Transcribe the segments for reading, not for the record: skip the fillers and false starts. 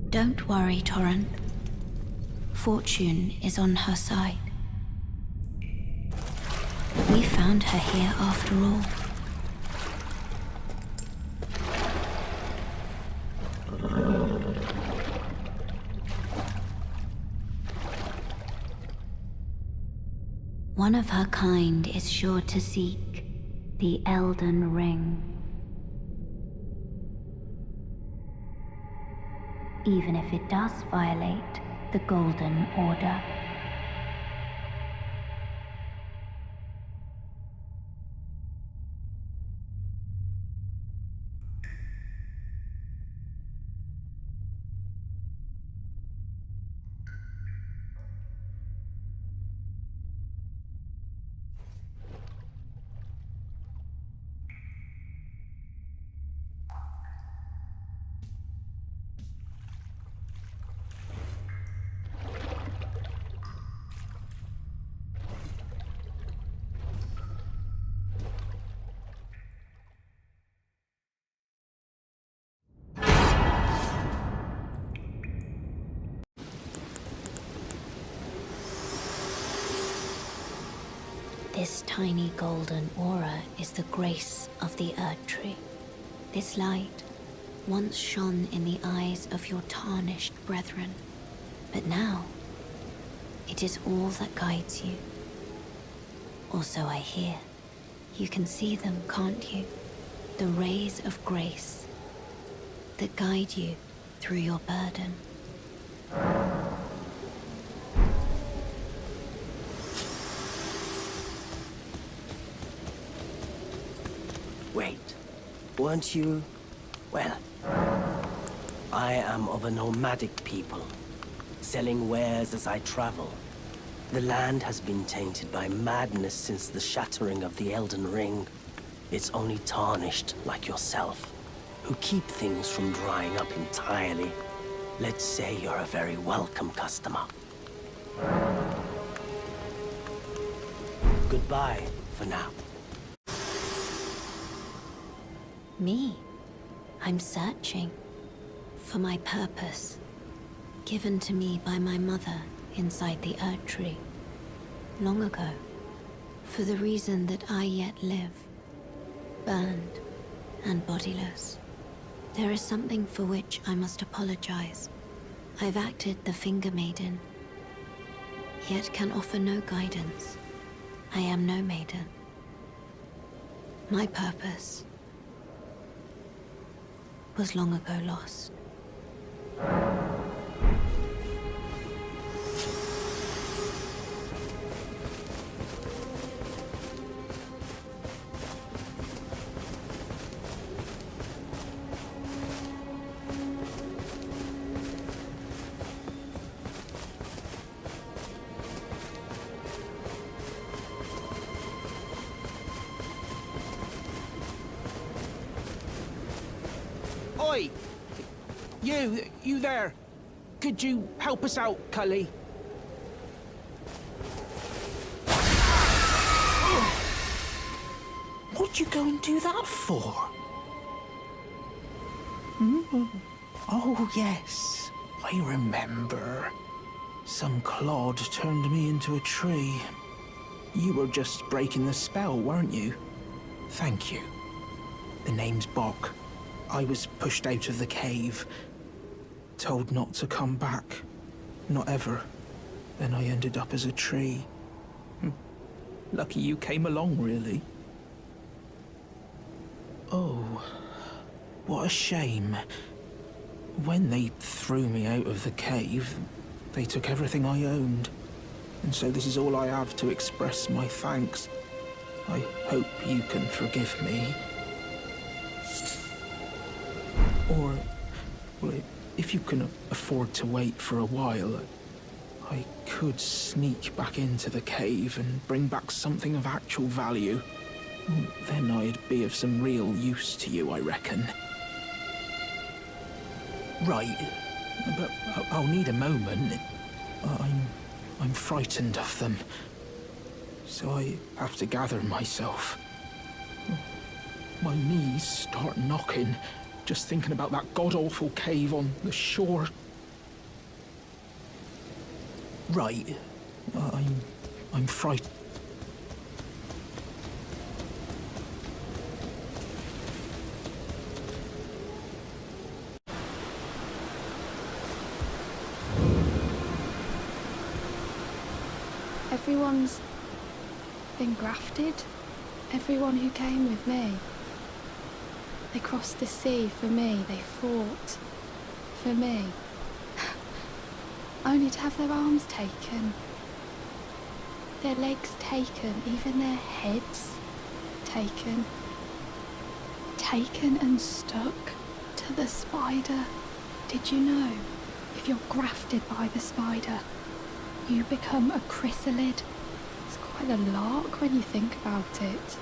Don't worry, Torrent. Fortune is on her side. We found her here after all. One of her kind is sure to seek the Elden Ring. Even if it does violate the Golden Order. This tiny golden aura is the grace of the Earth Tree. This light once shone in the eyes of your tarnished brethren, but now it is all that guides you. Or so I hear. You can see them, can't you? The rays of grace that guide you through your burden. Wait, weren't you... Well, I am of a nomadic people, selling wares as I travel. The land has been tainted by madness since the shattering of the Elden Ring. It's only tarnished like yourself, who keep things from drying up entirely. Let's say you're a very welcome customer. Goodbye for now. Me? I'm searching for my purpose, given to me by my mother inside the Earth Tree, long ago, for the reason that I yet live, burned and bodiless. There is something for which I must apologize. I've acted the Finger Maiden, yet can offer no guidance. I am no maiden. My purpose was long ago lost. Oi! You there. Could you help us out, Cully? What'd you go and do that for? Oh, yes. I remember. Some clod turned me into a tree. You were just breaking the spell, weren't you? Thank you. The name's Bok. I was pushed out of the cave, told not to come back, not ever. Then I ended up as a tree. Lucky you came along, really. Oh, what a shame. When they threw me out of the cave, they took everything I owned. And so this is all I have to express my thanks. I hope you can forgive me. Or, well, if you can afford to wait for a while, I could sneak back into the cave and bring back something of actual value. Then I'd be of some real use to you, I reckon. Right, but I'll need a moment. I'm frightened of them. so I have to gather myself. My knees start knocking, just thinking about that god-awful cave on the shore. Right. I'm frightened. Everyone's been grafted. Everyone who came with me. They crossed the sea for me. They fought for me. Only to have their arms taken. Their legs taken. Even their heads taken. Taken and stuck to the spider. Did you know? If you're grafted by the spider, you become a chrysalid. It's quite a lark when you think about it.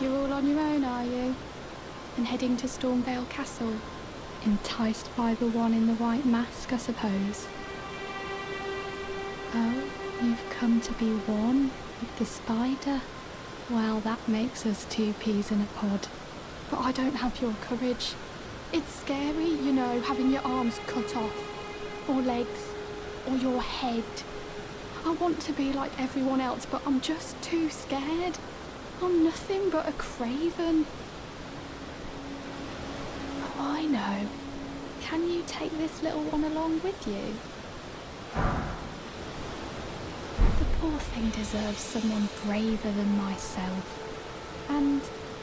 You're all on your own, are you? And heading to Stormvale Castle? Enticed by the one in the white mask, I suppose. Oh, you've come to be one with the spider? Well, that makes us two peas in a pod. But I don't have your courage. It's scary, you know, having your arms cut off, or legs, or your head. I want to be like everyone else, but I'm just too scared. I'm nothing but a craven. Oh, I know. Can you take this little one along with you? The poor thing deserves someone braver than myself. And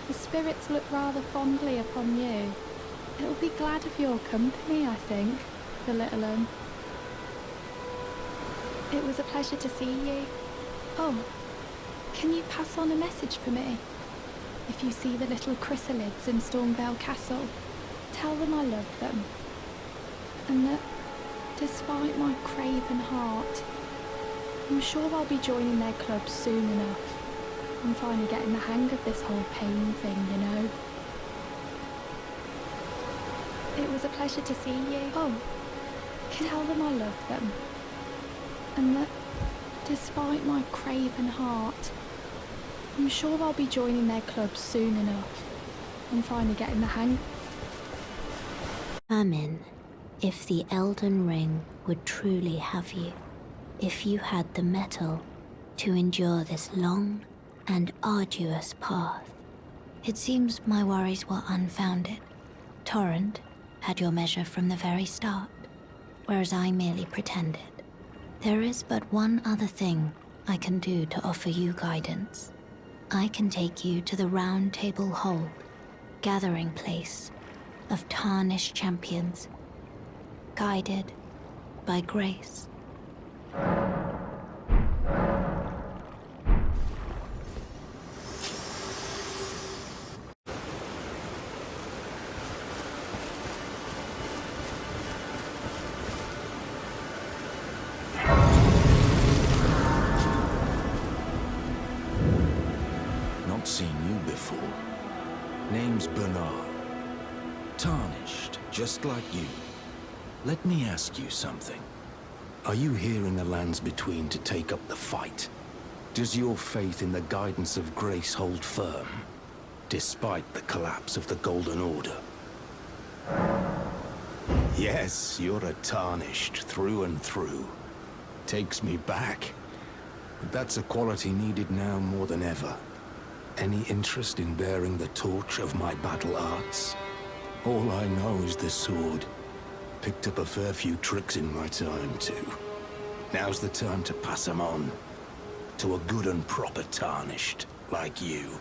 the spirits look rather fondly upon you. It'll be glad of your company, I think, the little one. It was a pleasure to see you. Oh, can you pass on a message for me? If you see the little chrysalids in Stormvale Castle, tell them I love them. And that, despite my craven heart, I'm sure I'll be joining their club soon enough. I'm finally getting the hang of this whole pain thing, you know. It was a pleasure to see you. Oh, tell them I love them. And that, despite my craven heart, I'm sure I'll be joining their club soon enough. I'm finally getting the hang. Amin, if the Elden Ring would truly have you, if you had the mettle to endure this long and arduous path. It seems my worries were unfounded. Torrent had your measure from the very start, whereas I merely pretended. There is but one other thing I can do to offer you guidance. I can take you to the Round Table Hold, gathering place of tarnished champions, guided by grace. Not seen you before. Name's Bernard. Tarnished, just like you. Let me ask you something. Are you here in the lands between to take up the fight? Does your faith in the guidance of grace hold firm, despite the collapse of the Golden Order? Yes, you're a Tarnished through and through. Takes me back. But that's a quality needed now more than ever. Any interest in bearing the torch of my battle arts? All I know is the sword. Picked up a fair few tricks in my time, too. Now's the time to pass them on. To a good and proper Tarnished, like you.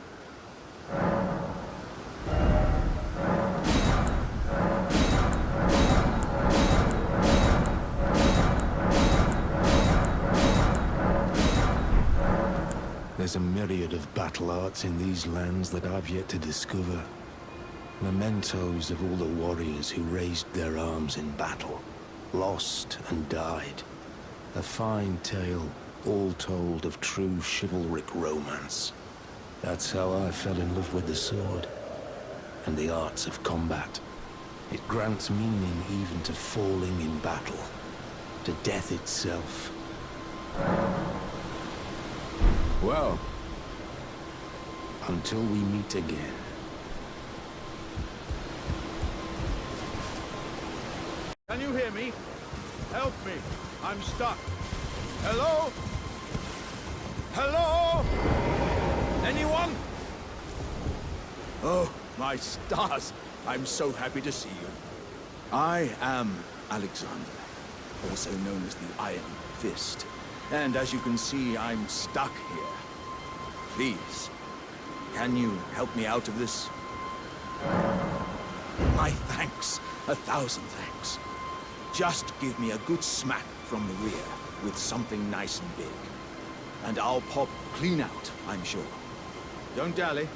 There's a myriad of battle arts in these lands that I've yet to discover. Mementos of all the warriors who raised their arms in battle, lost and died. A fine tale, all told of true chivalric romance. That's how I fell in love with the sword, and the arts of combat. It grants meaning even to falling in battle. to death itself. Well, until we meet again. Can you hear me? Help me. I'm stuck. Hello? Hello? Anyone? Oh, my stars. I'm so happy to see you. I am Alexander, also known as the Iron Fist. And as you can see, I'm stuck here. Please, can you help me out of this? My thanks. 1,000 thanks. Just give me a good smack from the rear with something nice and big. And I'll pop clean out, I'm sure. Don't dally.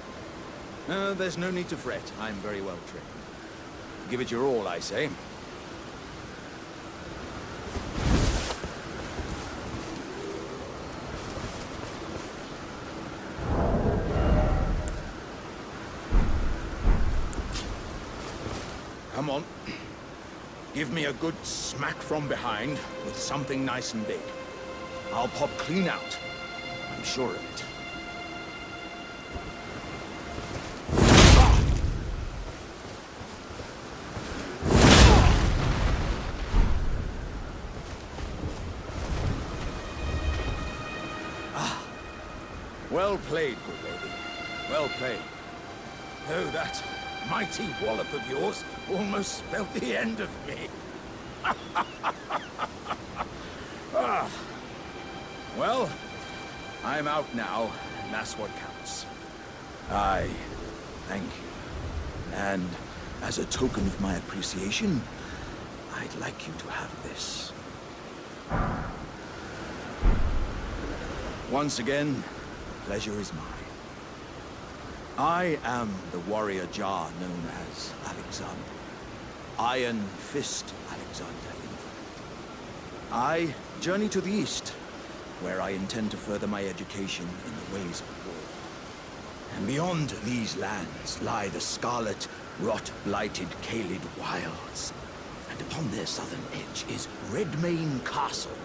There's no need to fret. I'm very well trained. Give it your all, I say. Come on. Give me a good smack from behind with something nice and big. I'll pop clean out. I'm sure of it. Well played, good lady. Well played. Oh, that mighty wallop of yours almost spelled the end of me. Ah. Well, I'm out now, and that's what counts. I thank you. And as a token of my appreciation, I'd like you to have this. Once again, pleasure is mine. I am the warrior Jar known as Alexander. Iron Fist Alexander, in fact. I journey to the east, where I intend to further my education in the ways of war. And beyond these lands lie the scarlet, rot-blighted Caelid wilds. And upon their southern edge is Redmane Castle,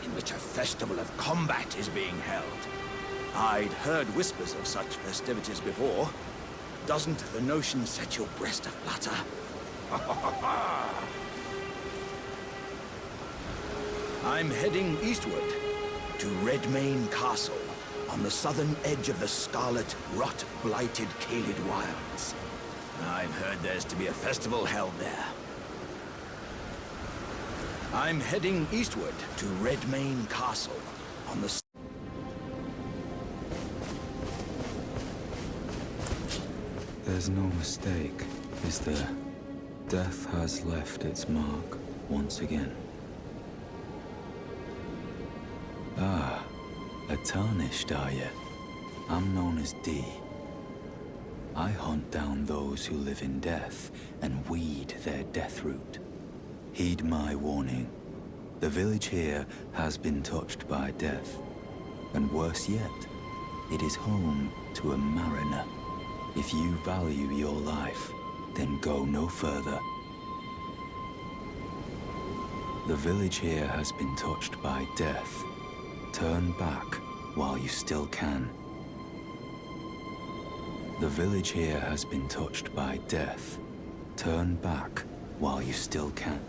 in which a festival of combat is being held. I'd heard whispers of such festivities before. Doesn't the notion set your breast aflutter? I'm heading eastward to Redmane Castle on the southern edge of the scarlet, rot-blighted Caelid wilds. I've heard there's to be a festival held there. I'm heading eastward to Redmane Castle on the... There's no mistake, is there? Death has left its mark once again. Ah, a tarnished, are you? I'm known as D. I hunt down those who live in death and weed their death root. Heed my warning. The village here has been touched by death. And worse yet, it is home to a mariner. If you value your life, then go no further. The village here has been touched by death. Turn back while you still can. The village here has been touched by death. Turn back while you still can.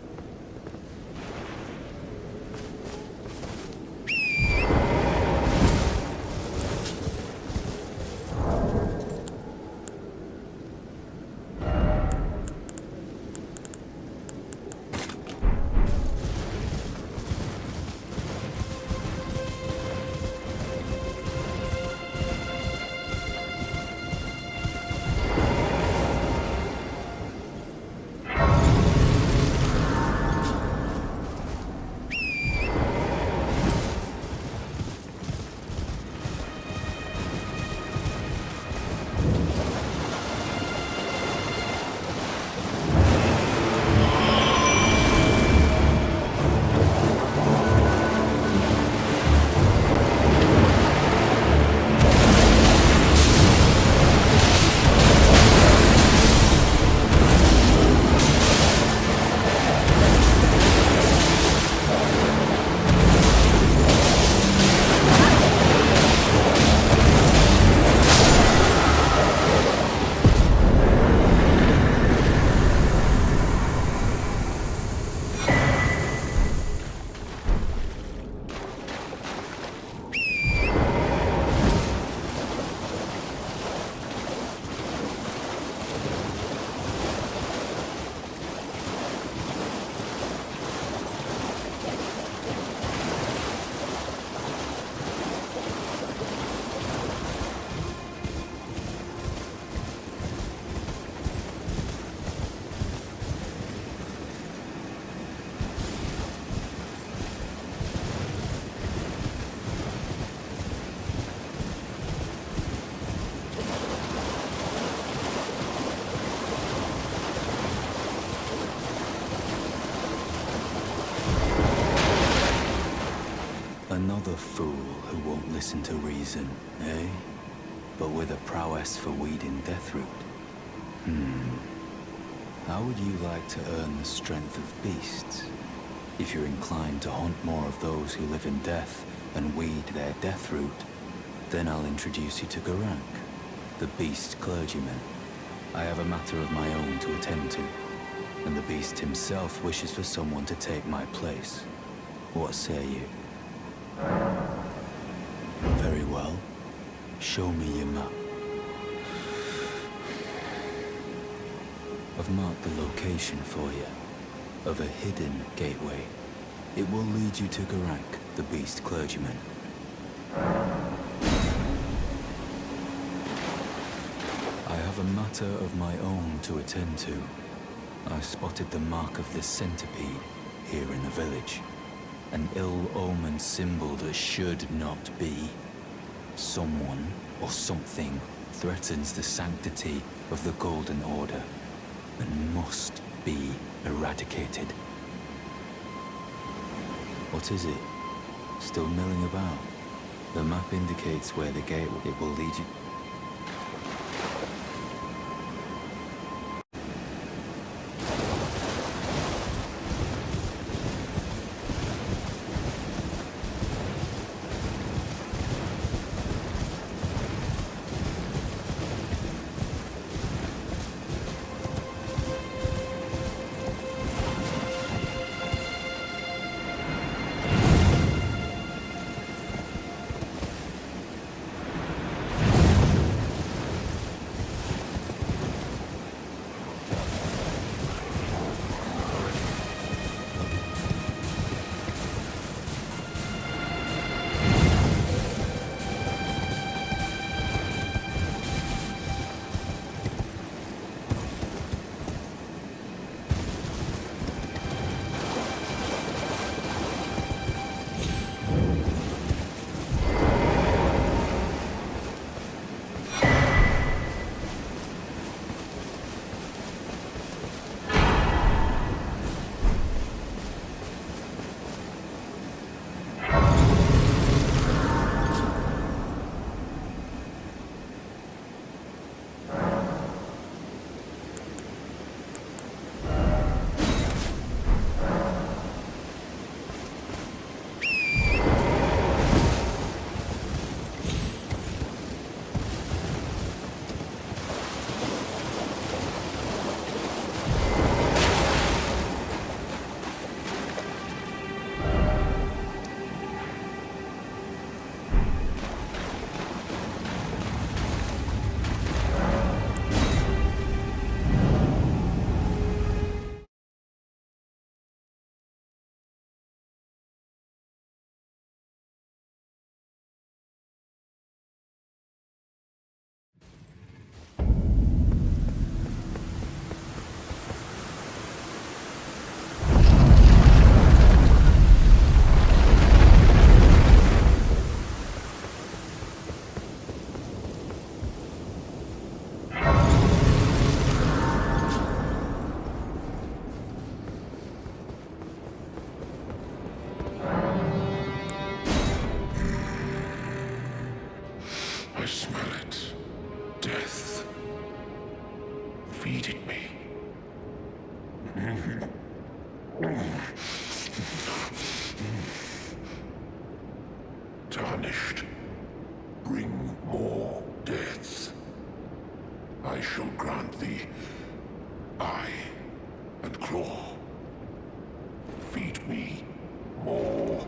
Another fool who won't listen to reason, eh? But with a prowess for weeding deathroot. How would you like to earn the strength of beasts? If you're inclined to hunt more of those who live in death and weed their deathroot, then I'll introduce you to Garank, the beast clergyman. I have a matter of my own to attend to, and the beast himself wishes for someone to take my place. What say you? Very well. Show me your map. I've marked the location for you, of a hidden gateway. It will lead you to Garank, the beast clergyman. I have a matter of my own to attend to. I spotted the mark of the centipede here in the village. An ill-omened symbol that should not be. Someone or something threatens the sanctity of the Golden Order and must be eradicated. What is it? Still milling about? The map indicates where the gate will lead you. I smell it. Death. Feed it me. Tarnished. Bring more death. I shall grant thee eye and claw. Feed me more.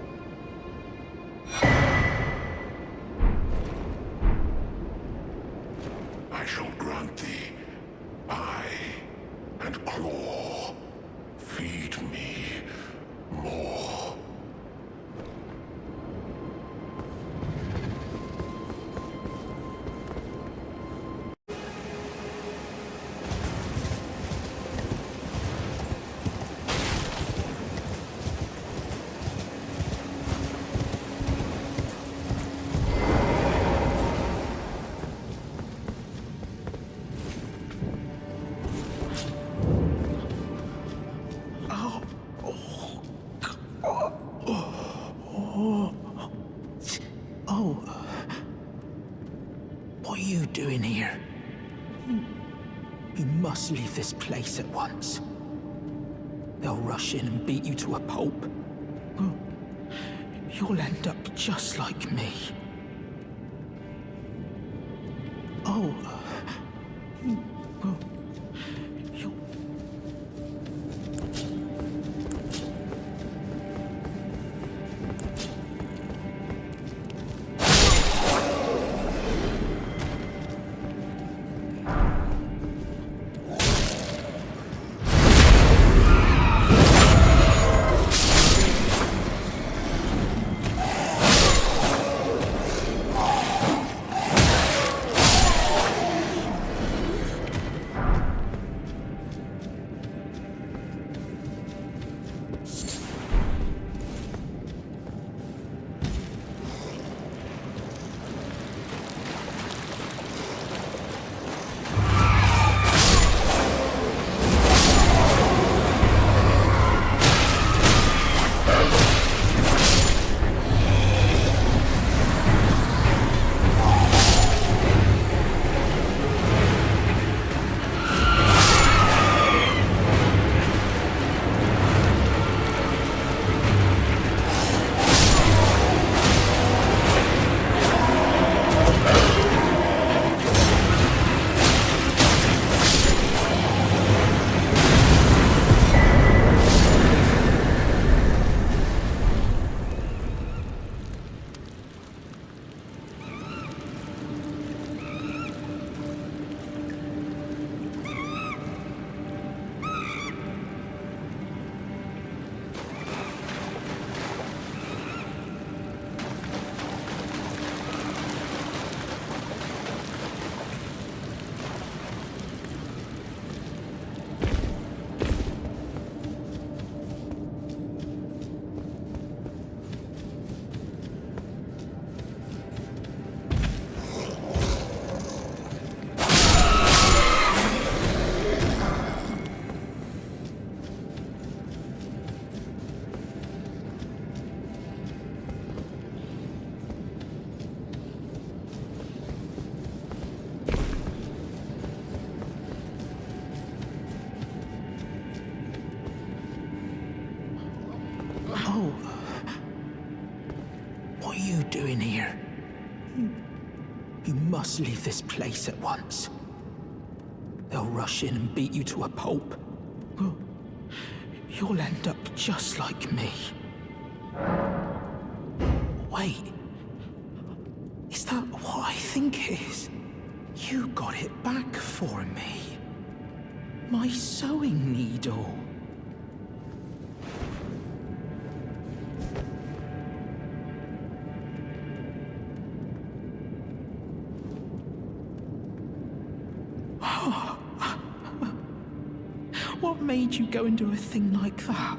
I shall grant thee eye and claw. Feed me more. What are you doing here? You must leave this place at once. They'll rush in and beat you to a pulp. Oh, you'll end up just like me. Oh. Oh. You... Oh. What are you doing here? You must leave this place at once. They'll rush in and beat you to a pulp. Oh, you'll end up just like me. Wait. Is that what I think it is? You got it back for me. My sewing needle. What made you go and do a thing like that?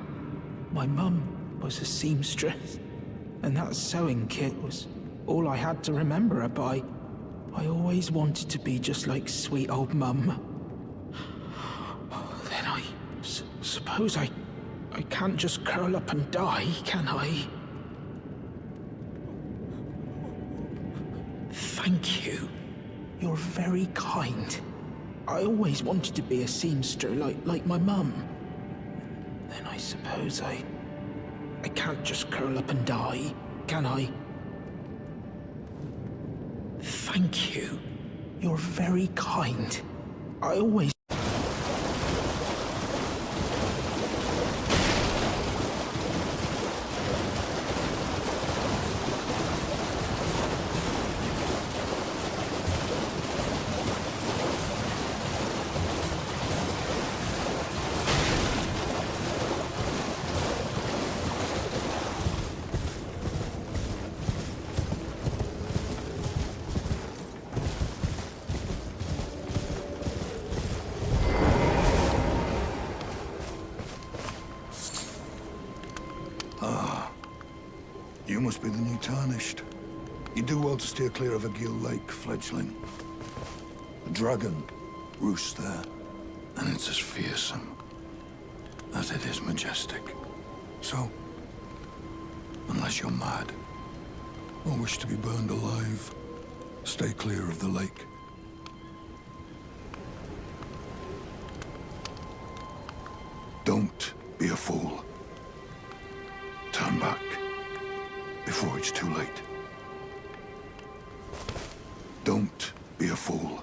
My mum was a seamstress, and that sewing kit was all I had to remember her by. I always wanted to be just like sweet old mum. Then I suppose I can't just curl up and die, can I? Thank you. You're very kind. I always wanted to be a seamster like my mum. Then I suppose I can't just curl up and die, can I? Thank you. You're very kind. I always... You must be the new Tarnished. You do well to steer clear of a Gill Lake, fledgling. A dragon roosts there, and it's as fearsome as it is majestic. So, unless you're mad, or wish to be burned alive, stay clear of the lake. before it's too late. Don't be a fool.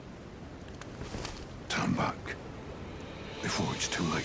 Turn back before it's too late.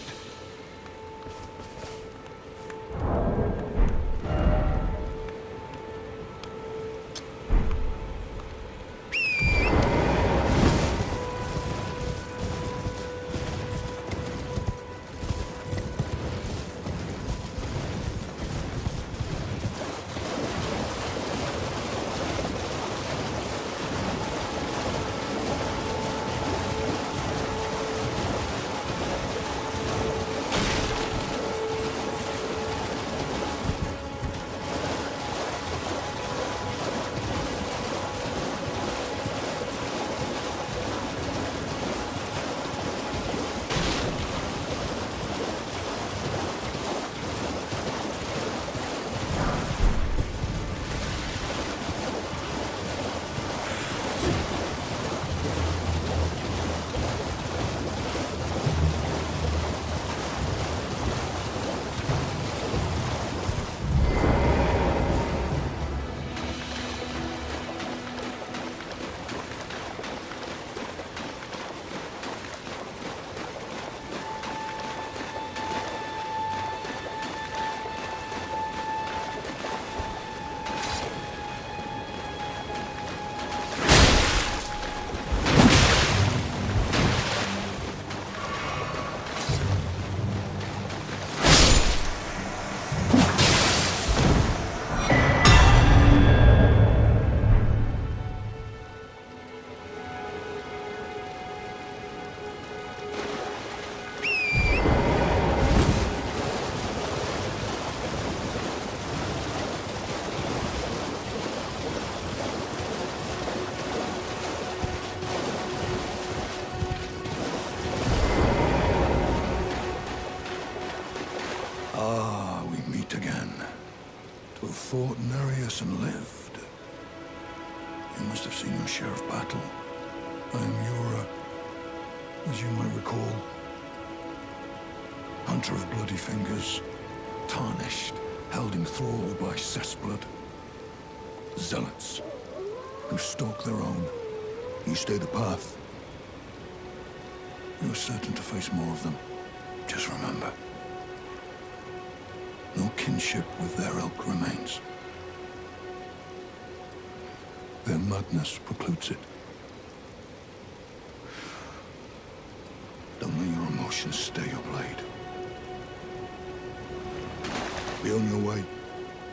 Fought Nereus and lived. You must have seen your share of battle. I am Yura, as you might recall. Hunter of bloody fingers, tarnished, held in thrall by cessblood. Zealots, who stalk their own. You stay the path. You're certain to face more of them. Just remember, no kinship with their ilk remains. Their madness precludes it. Don't let your emotions stay your blade. Be on your way.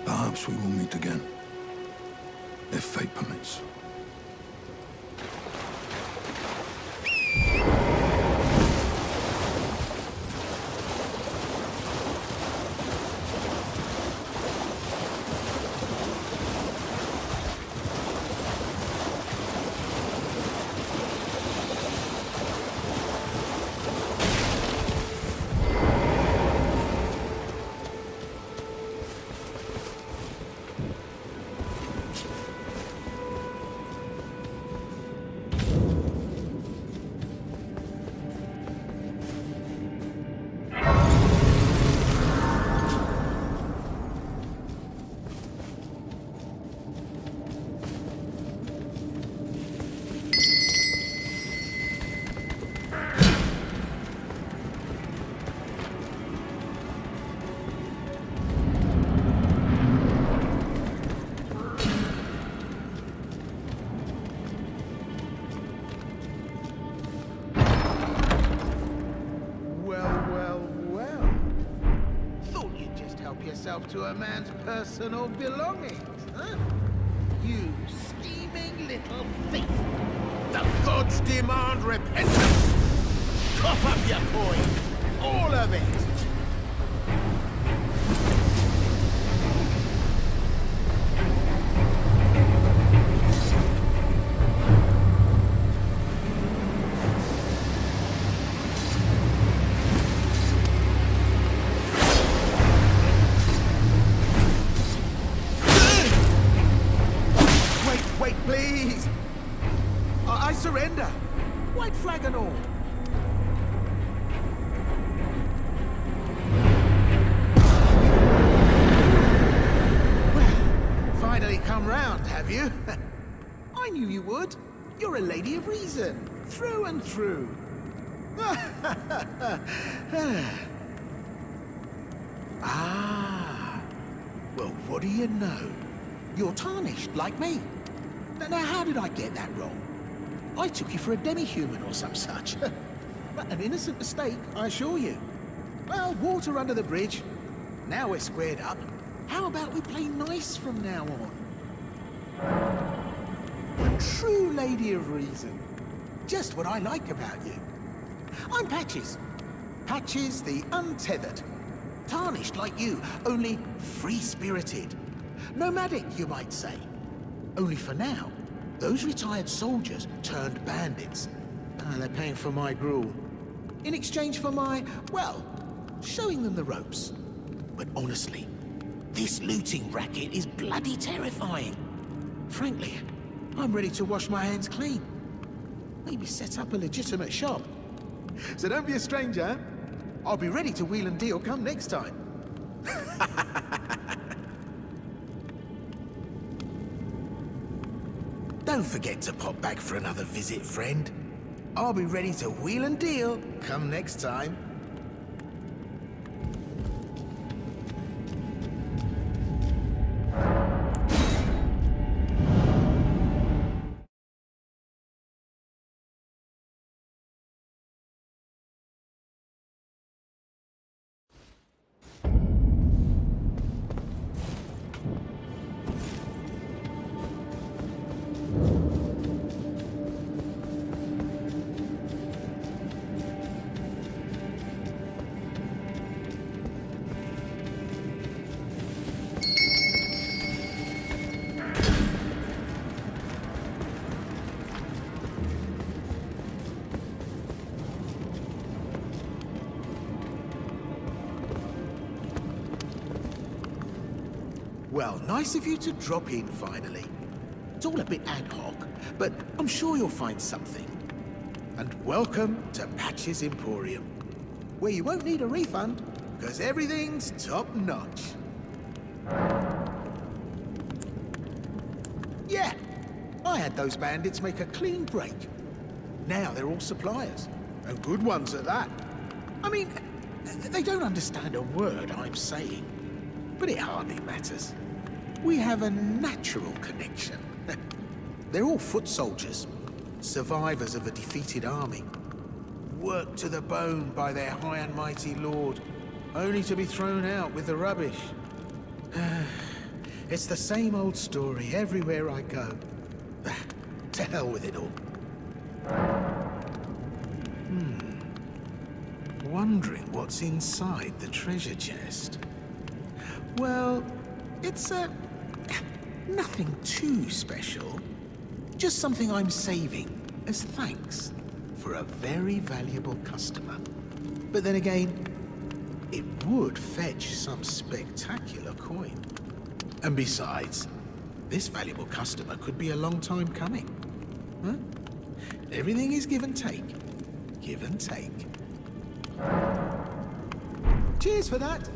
Perhaps we will meet again, if fate permits. To a man's personal belongings, huh? You scheming little thief! The gods demand repentance! Cough up your coin! All of it! Please! I surrender! White flag and all! Well, finally come round, have you? I knew you would. You're a lady of reason, through and through. Ah. Well, what do you know? You're tarnished, like me. Now, how did I get that wrong? I took you for a demi-human or some such. An innocent mistake, I assure you. Well, water under the bridge. Now we're squared up. How about we play nice from now on? A true lady of reason. Just what I like about you. I'm Patches. Patches the Untethered. Tarnished like you, only free-spirited. Nomadic, you might say. Only for now, those retired soldiers turned bandits. They're paying for my gruel. In exchange for my, well, showing them the ropes. But honestly, this looting racket is bloody terrifying. Frankly, I'm ready to wash my hands clean. Maybe set up a legitimate shop. So don't be a stranger. I'll be ready to wheel and deal come next time. Don't forget to pop back for another visit, friend. I'll be ready to wheel and deal come next time. Well, nice of you to drop in finally. It's all a bit ad hoc, but I'm sure you'll find something. And welcome to Patches Emporium, where you won't need a refund, because everything's top-notch. Yeah, I had those bandits make a clean break. Now they're all suppliers, and good ones at that. I mean, they don't understand a word I'm saying, but it hardly matters. We have a natural connection. They're all foot soldiers, survivors of a defeated army, worked to the bone by their high and mighty lord, only to be thrown out with the rubbish. It's the same old story everywhere I go. To hell with it all. Wondering what's inside the treasure chest. Well, it's nothing too special. Just something I'm saving as thanks for a very valuable customer. But then again, it would fetch some spectacular coin. And besides, this valuable customer could be a long time coming. Huh? Everything is give and take. Give and take. Cheers for that.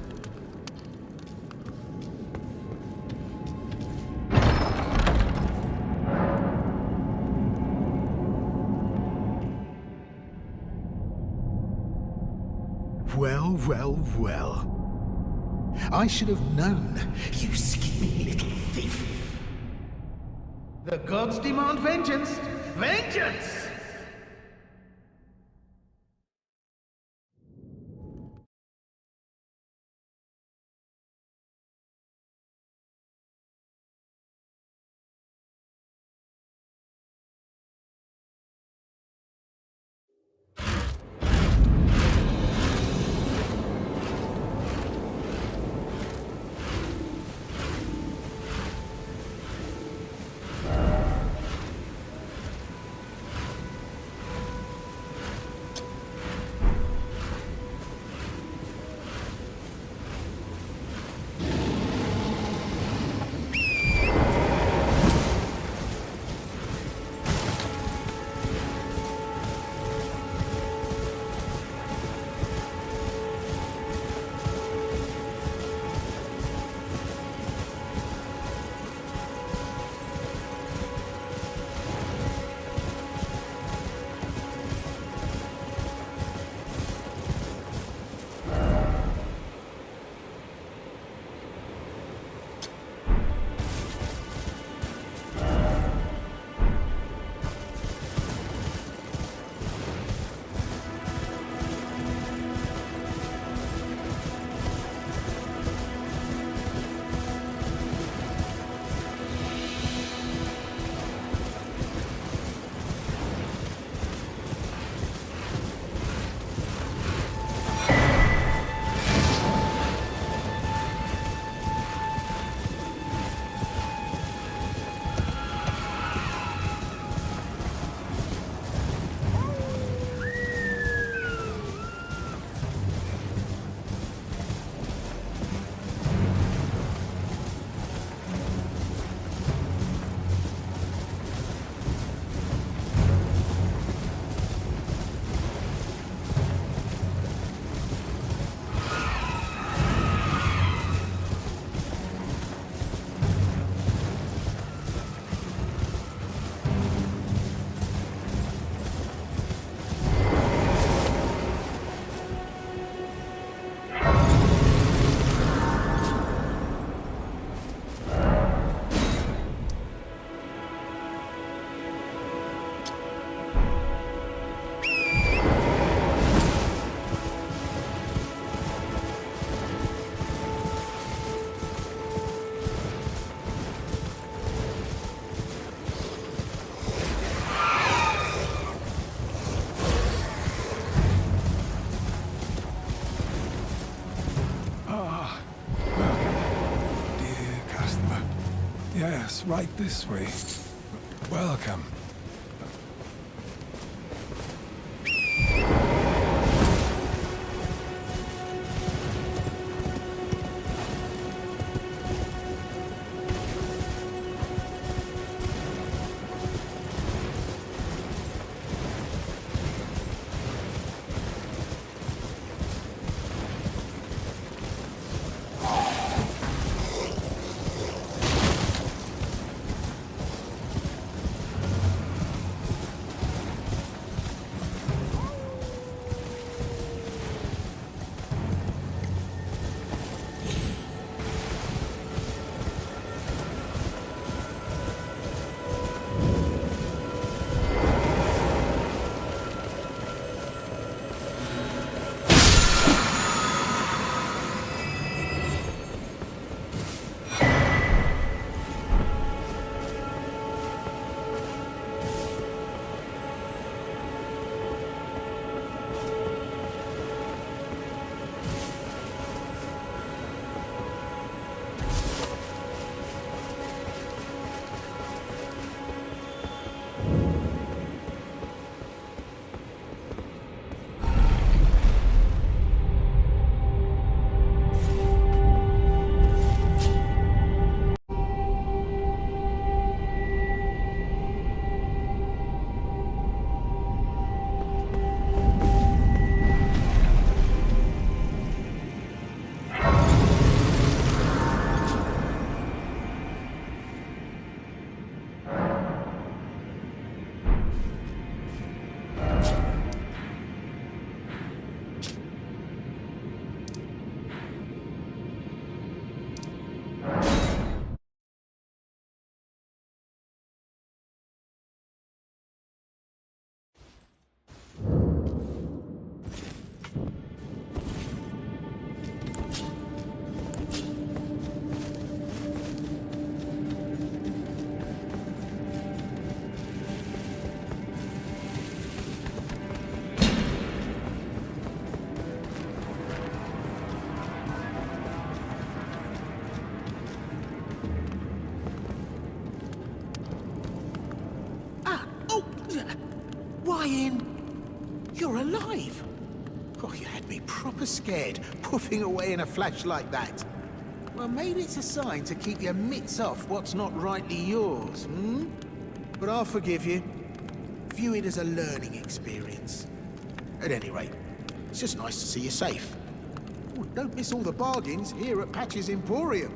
Well, well, well. I should have known, you scheming little thief. The gods demand vengeance! Vengeance! Yes, right this way. Welcome. Ryan, you're alive. Oh, you had me proper scared, puffing away in a flash like that. Well, maybe it's a sign to keep your mitts off what's not rightly yours, hmm? But I'll forgive you. View it as a learning experience. At any rate, it's just nice to see you safe. Oh, don't miss all the bargains here at Patch's Emporium.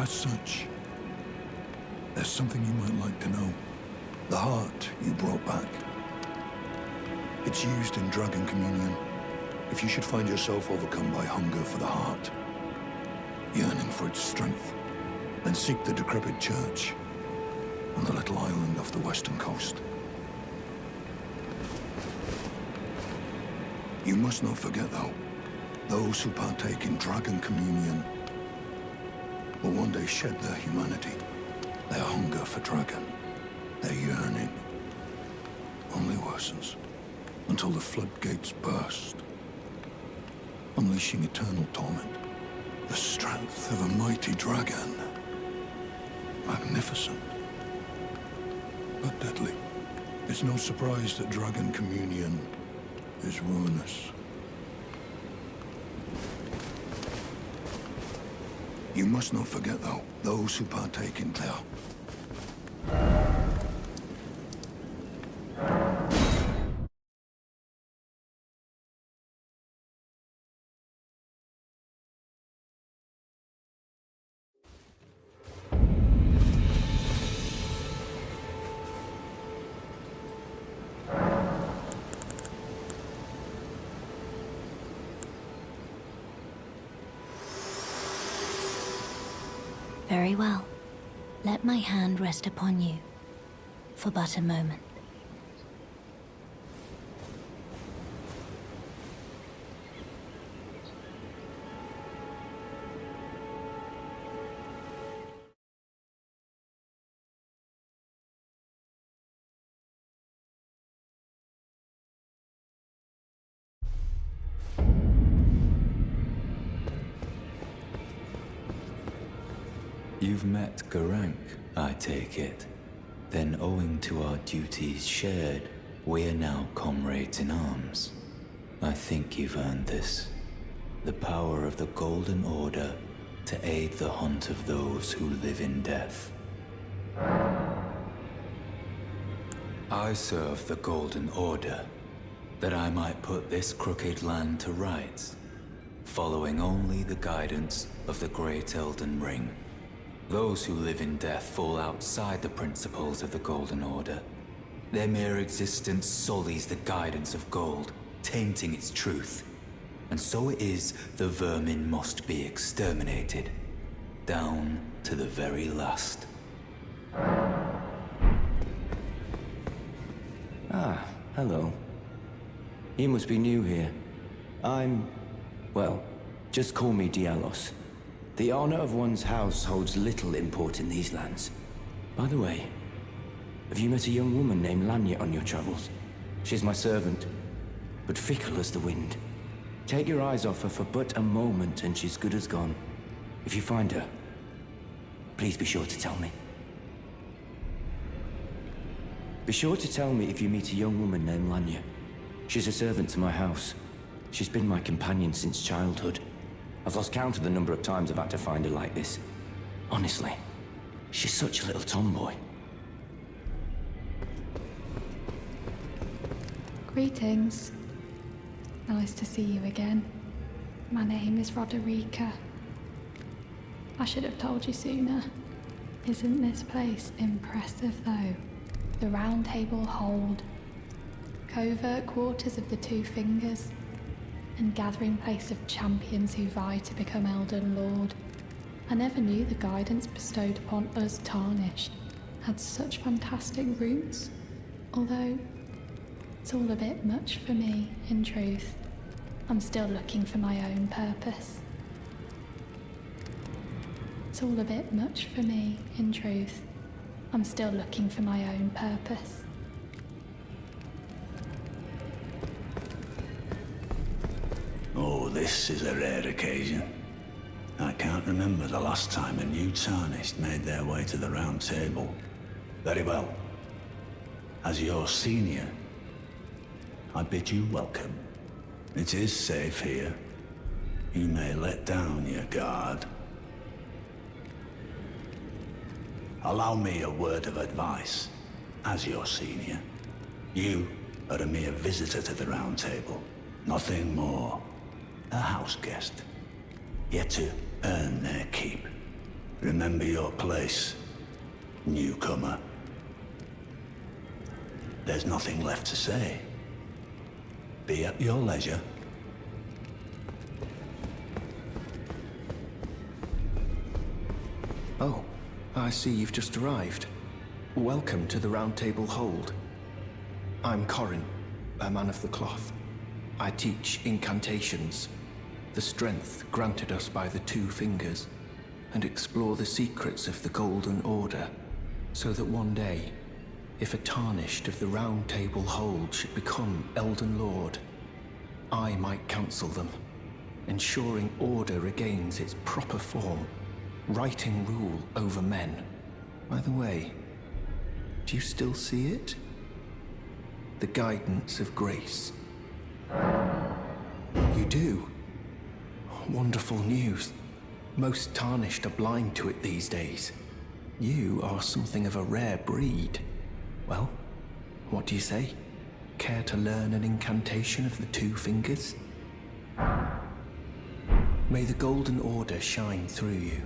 As such, there's something you might like to know. The heart you brought back. It's used in Dragon Communion. If you should find yourself overcome by hunger for the heart, yearning for its strength, then seek the decrepit church on the little island off the western coast. You must not forget, though, those who partake in Dragon Communion will one day shed their humanity, their hunger for Dragon, their yearning only worsens until the floodgates burst, unleashing eternal torment. The strength of a mighty dragon. Magnificent, but deadly. It's no surprise that Dragon Communion is ruinous. You must not forget, though, those who partake in there. Very well. Let my hand rest upon you for but a moment. You've met Garank, I take it. Then owing to our duties shared, we're now comrades in arms. I think you've earned this. The power of the Golden Order to aid the hunt of those who live in death. I serve the Golden Order, that I might put this crooked land to rights, following only the guidance of the Great Elden Ring. Those who live in death fall outside the principles of the Golden Order. Their mere existence sullies the guidance of gold, tainting its truth. And so it is the vermin must be exterminated, down to the very last. Ah, hello. You must be new here. Well, just call me Dialos. The honor of one's house holds little import in these lands. By the way, have you met a young woman named Lanya on your travels? She's my servant, but fickle as the wind. Take your eyes off her for but a moment and she's good as gone. If you find her, please be sure to tell me. Be sure to tell me if you meet a young woman named Lanya. She's a servant to my house. She's been my companion since childhood. I've lost count of the number of times I've had to find her like this. Honestly, she's such a little tomboy. Greetings. Nice to see you again. My name is Roderica. I should have told you sooner. Isn't this place impressive, though? The Round Table Hold. Covert quarters of the Two Fingers. And gathering place of champions who vie to become Elden Lord. I never knew the guidance bestowed upon us Tarnished had such fantastic roots, although it's all a bit much for me, in truth. I'm still looking for my own purpose. It's all a bit much for me, in truth. I'm still looking for my own purpose. Oh, this is a rare occasion. I can't remember the last time a new Tarnished made their way to the Round Table. Very well. As your senior, I bid you welcome. It is safe here. You may let down your guard. Allow me a word of advice. As your senior, you are a mere visitor to the Round Table. Nothing more. A house guest. Yet to earn their keep. Remember your place, newcomer. There's nothing left to say. Be at your leisure. Oh, I see you've just arrived. Welcome to the Round Table Hold. I'm Corin, a man of the cloth. I teach incantations, the strength granted us by the Two Fingers, and explore the secrets of the Golden Order, so that one day, if a Tarnished of the Round Table Hold should become Elden Lord, I might counsel them, ensuring order regains its proper form, righting rule over men. By the way, do you still see it? The guidance of grace. You do? Wonderful news. Most Tarnished are blind to it these days. You are something of a rare breed. Well, what do you say? Care to learn an incantation of the Two Fingers? May the Golden Order shine through you.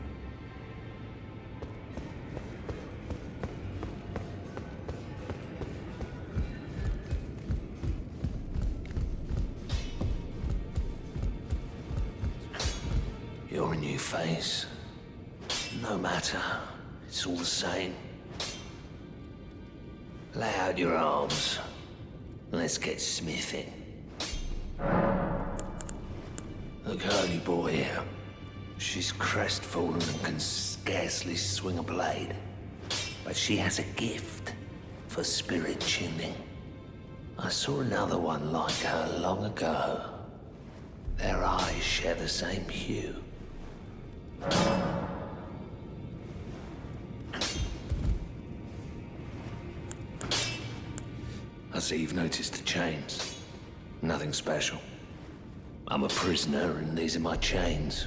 You're a new face. No matter. It's all the same. Lay out your arms. Let's get smithing. The curly boy here. She's crestfallen and can scarcely swing a blade. But she has a gift for spirit tuning. I saw another one like her long ago. Their eyes share the same hue. I see you've noticed the chains. Nothing special. I'm a prisoner and these are my chains.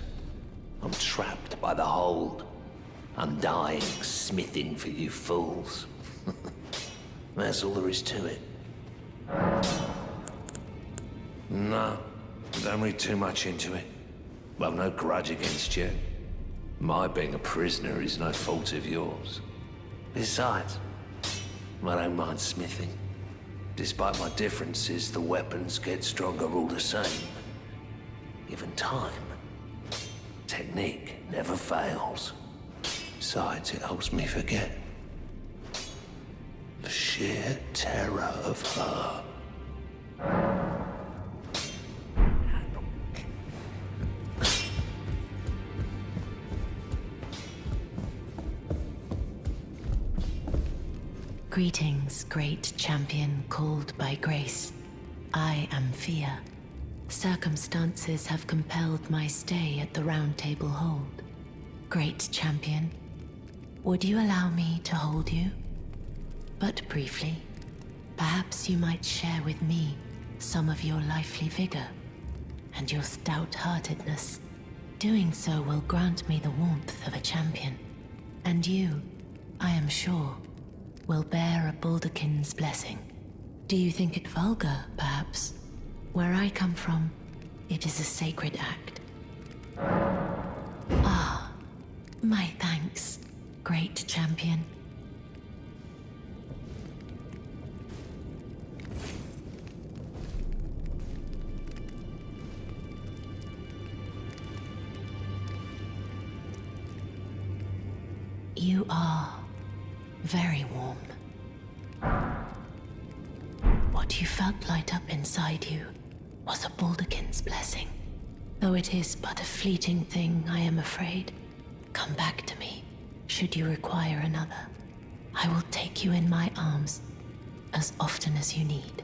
I'm trapped by the hold. I'm dying, smithing for you fools. That's all there is to it. No, don't read too much into it. I've no grudge against you. My being a prisoner is no fault of yours. Besides, I don't mind smithing. Despite my differences, the weapons get stronger all the same. Given time, technique never fails. Besides, it helps me forget the sheer terror of her. Greetings, great champion called by grace. I am Fear. Circumstances have compelled my stay at the Round Table Hold. Great champion, would you allow me to hold you? But briefly, perhaps you might share with me some of your lively vigor and your stout-heartedness. Doing so will grant me the warmth of a champion, and you, I am sure, will bear a Baldakin's blessing. Do you think it vulgar, perhaps? Where I come from, it is a sacred act. Ah, my thanks, great champion. You are very warm. What you felt light up inside you was a Baldakin's blessing. Though it is but a fleeting thing, I am afraid. Come back to me, should you require another. I will take you in my arms as often as you need.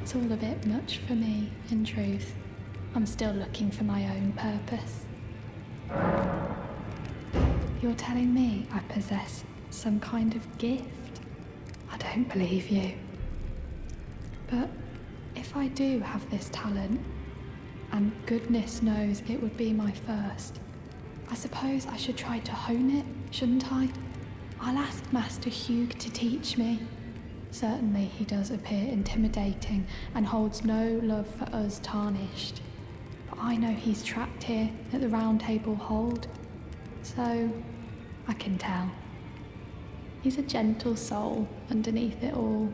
It's all a bit much for me, in truth. I'm still looking for my own purpose. You're telling me I possess some kind of gift? I'd don't believe you. But if I do have this talent, and goodness knows it would be my first, I suppose I should try to hone it, shouldn't I? I'll ask Master Hugh to teach me. Certainly he does appear intimidating and holds no love for us Tarnished. But I know he's trapped here at the Round Table Hold, so I can tell. He's a gentle soul underneath it all.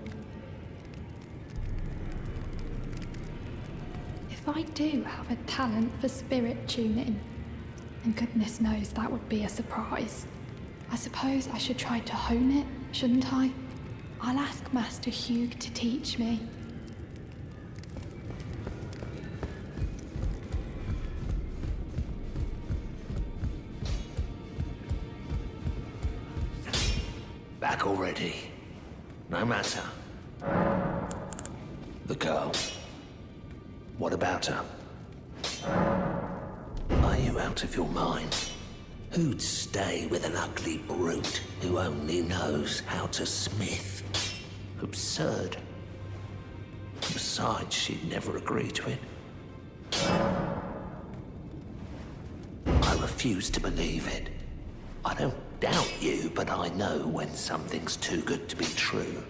If I do have a talent for spirit tuning, and goodness knows that would be a surprise, I suppose I should try to hone it, shouldn't I? I'll ask Master Hugh to teach me. Back already. No matter. The girl. What about her? Are you out of your mind? Who'd stay with an ugly brute who only knows how to smith? Absurd. Besides, she'd never agree to it. I refuse to believe it. I don't doubt you, but I know when something's too good to be true.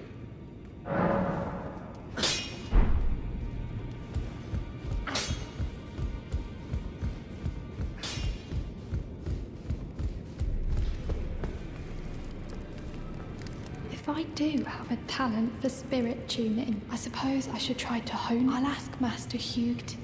If I do have a talent for spirit tuning, I suppose I should try to hone it. I'll ask Master Hugh to...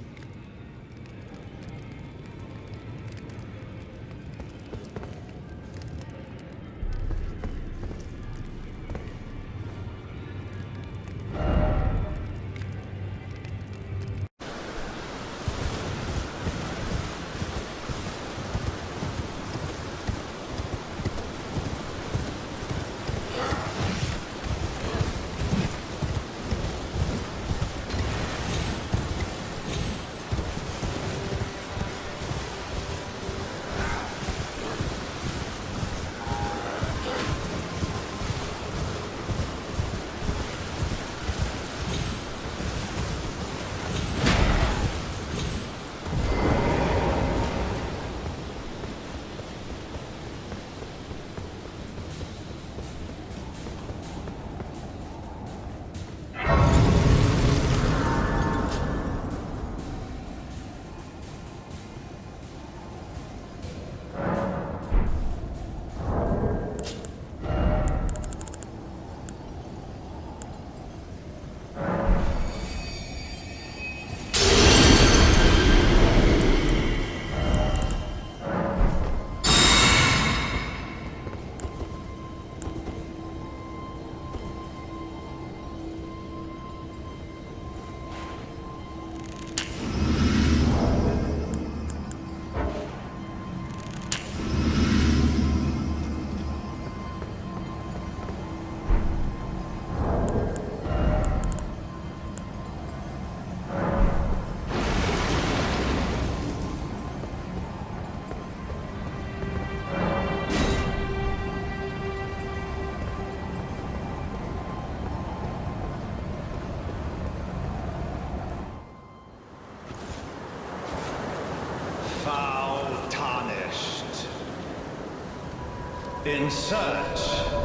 In search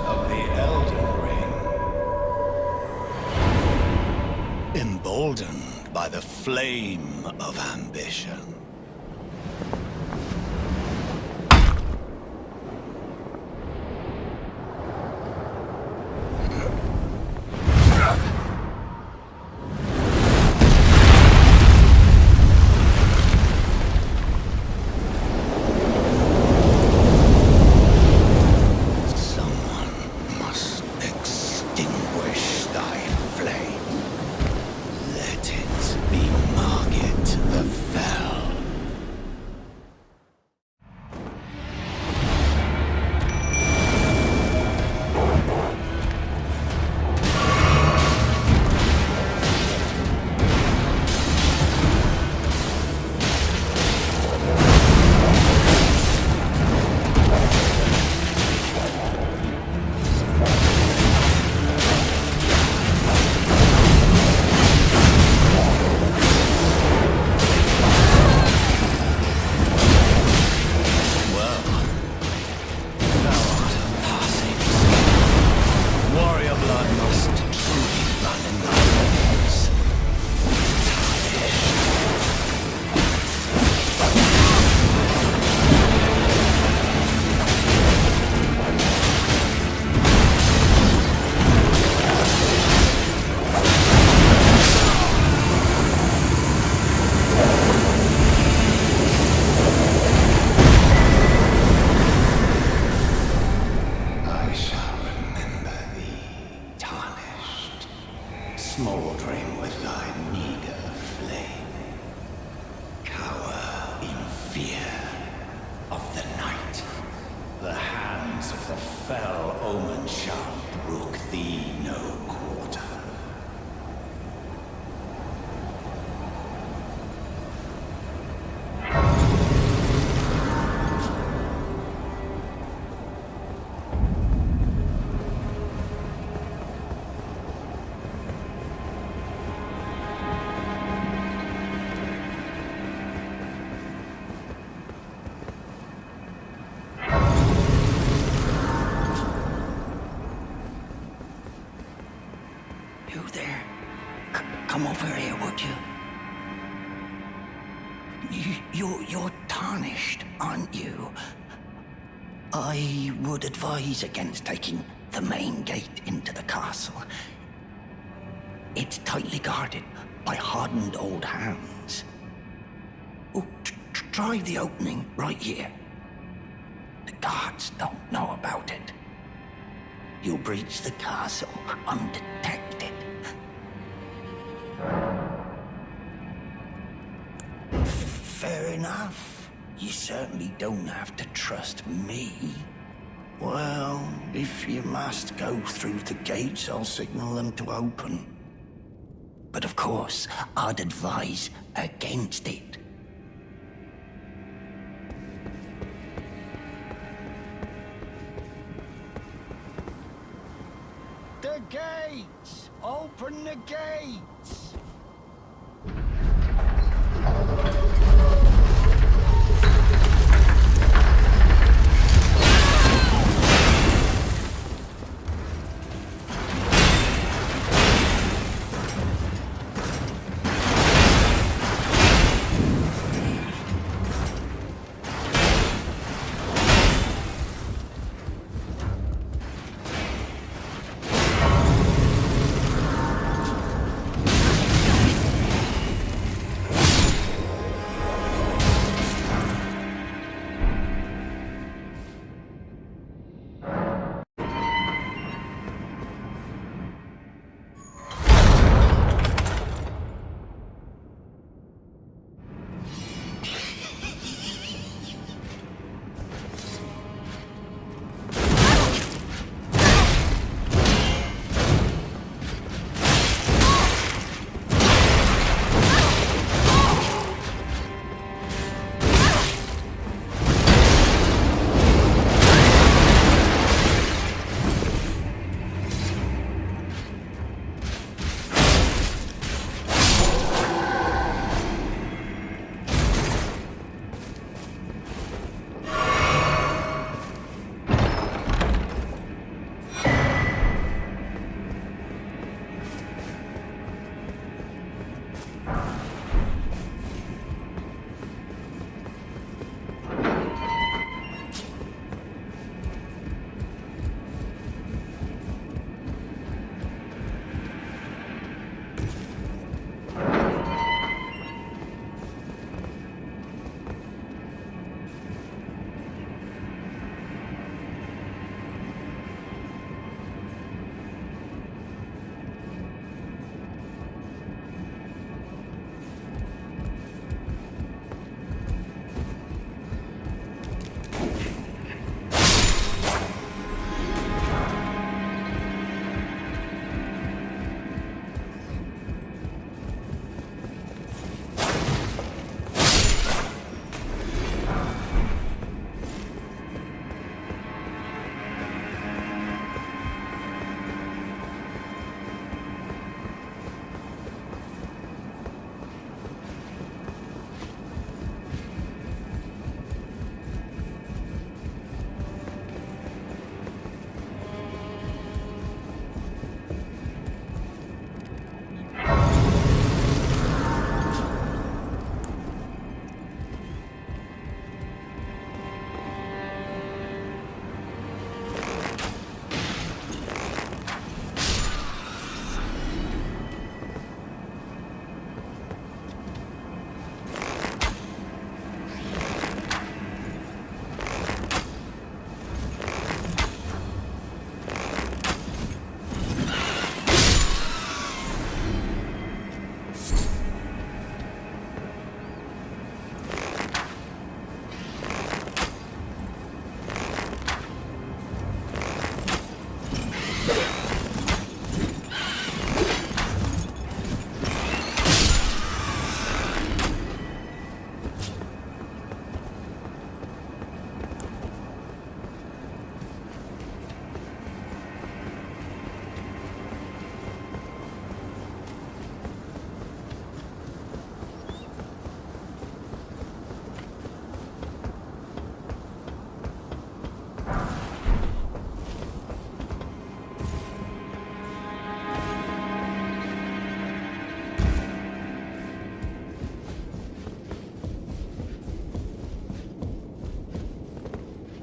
of the Elden Ring. Emboldened by the flame of ambition. Let it be Margit the Fell. fear of the night. The hands of the fell omen shall brook thee no quarter. You there? Come over here, would you? You're tarnished, aren't you? I would advise against taking the main gate into the castle. It's tightly guarded by hardened old hands. Oh, try the opening right here. The guards don't know about it. You'll breach the castle undetected. Fair enough. You certainly don't have to trust me. Well, if you must go through the gates, I'll signal them to open. But of course, I'd advise against it. The gates! Open the gates!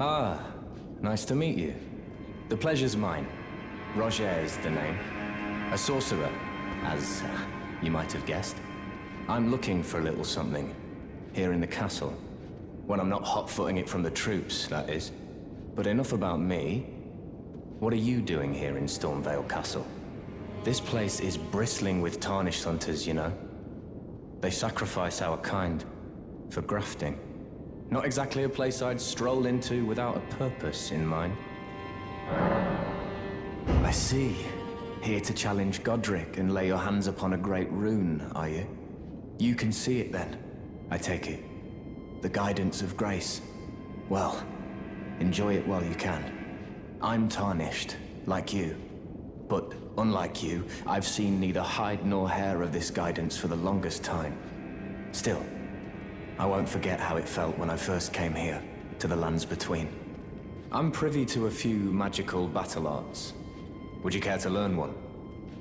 Ah, nice to meet you. The pleasure's mine. Roger is the name. A sorcerer, as you might have guessed. I'm looking for a little something here in the castle. When I'm not hot-footing it from the troops, that is. But enough about me. What are you doing here in Stormvale Castle? This place is bristling with tarnished hunters, you know. They sacrifice our kind for grafting. Not exactly a place I'd stroll into without a purpose in mind. I see. Here to challenge Godric and lay your hands upon a great rune, are you? You can see it then, I take it. The guidance of grace. Well, enjoy it while you can. I'm tarnished, like you. But unlike you, I've seen neither hide nor hair of this guidance for the longest time. Still, I won't forget how it felt when I first came here, to the lands between. I'm privy to a few magical battle arts. Would you care to learn one?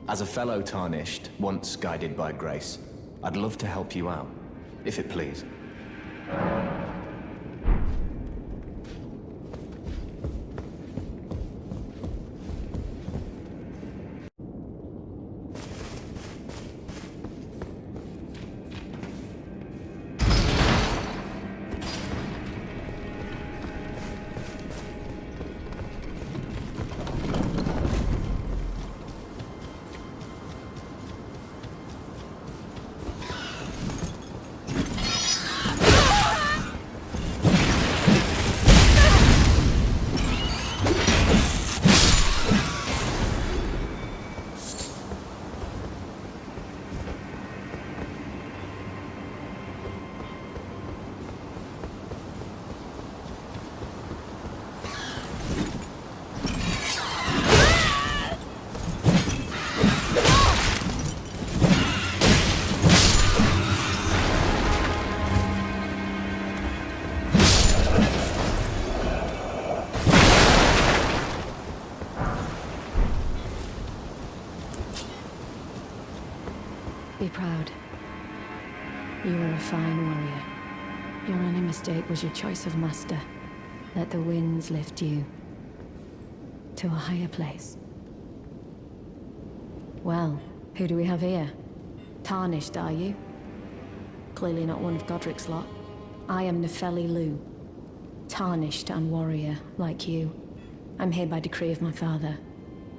As a fellow tarnished, once guided by grace, I'd love to help you out, if it please. Be proud. You are a fine warrior. Your only mistake was your choice of master. Let the winds lift you to a higher place. Well, who do we have here? Tarnished, are you? Clearly not one of Godric's lot. I am Nefeli Lu. Tarnished and warrior, like you. I'm here by decree of my father.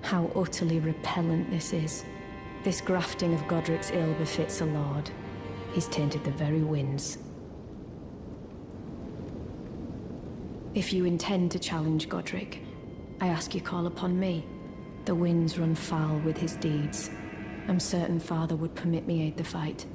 How utterly repellent this is. This grafting of Godric's ill befits a lord. He's tainted the very winds. If you intend to challenge Godric, I ask you call upon me. The winds run foul with his deeds. I'm certain father would permit me aid the fight.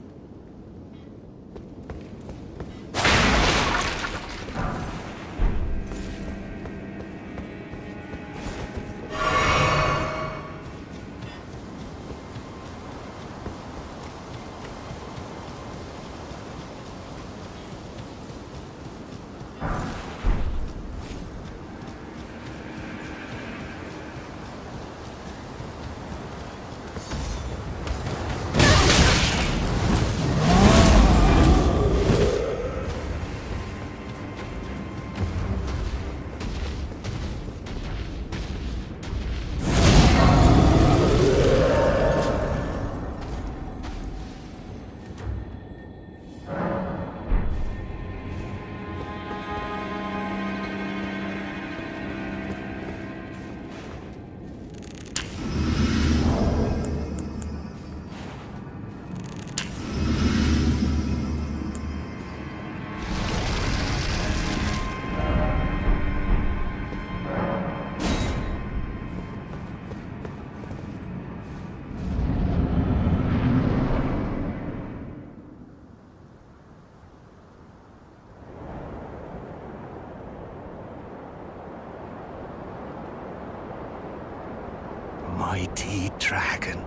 Mighty dragon,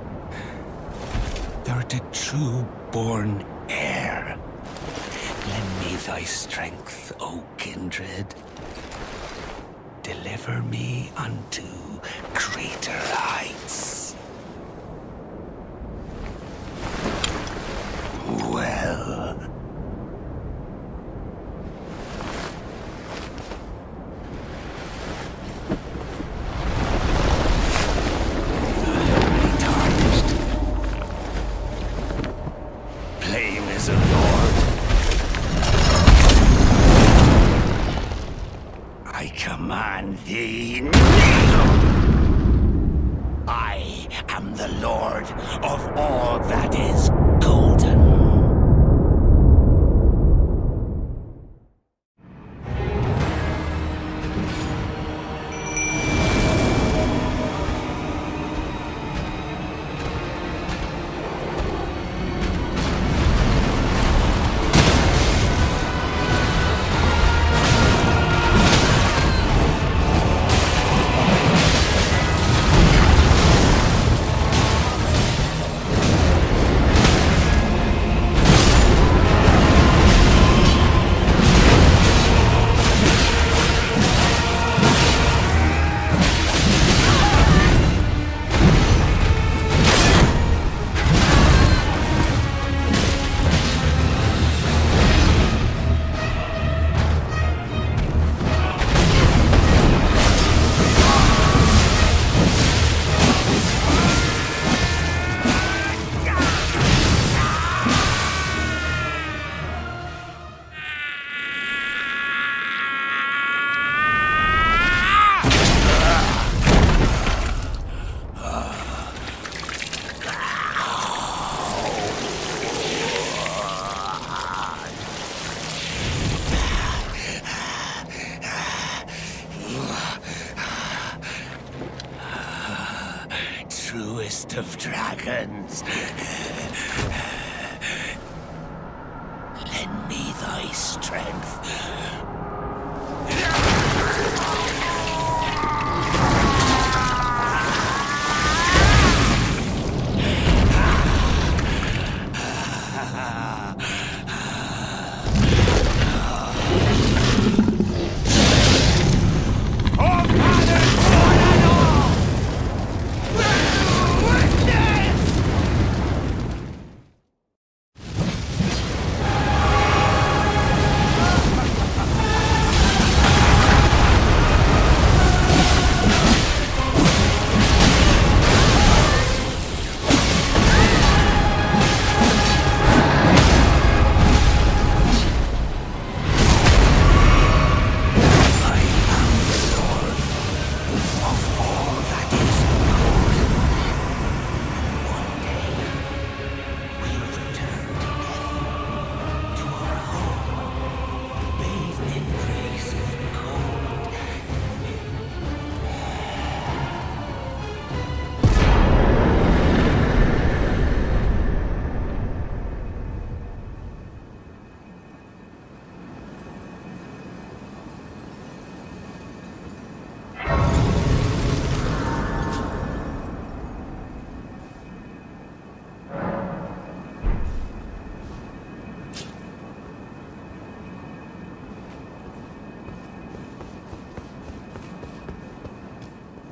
thou'rt a true-born heir. Lend me thy strength, O kindred. Deliver me unto greater heights. Well. command thee kneel! I am the lord of all that is golden. Truest of dragons, lend me thy strength.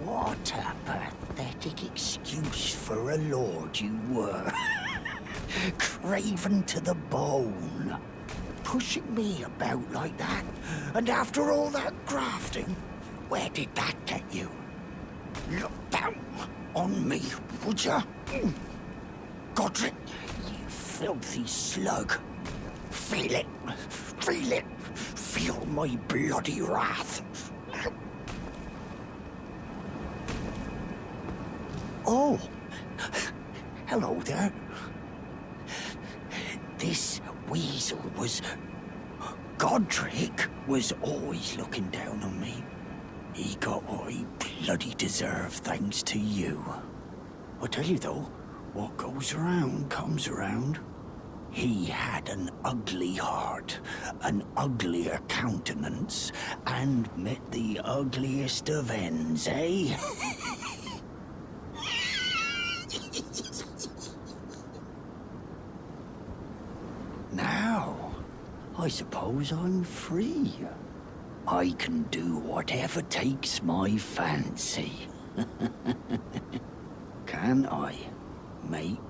What a pathetic excuse for a lord you were. Craven to the bone. Pushing me about like that. And after all that grafting, where did that get you? Look down on me, would ya? Godric, you filthy slug. Feel it. Feel it. Feel my bloody wrath. Oh, hello there. This weasel was... Godric was always looking down on me. He got what he bloody deserved thanks to you. I tell you though, what goes around comes around. He had an ugly heart, an uglier countenance, and met the ugliest of ends, eh? Now, I suppose I'm free. I can do whatever takes my fancy. Can I, mate?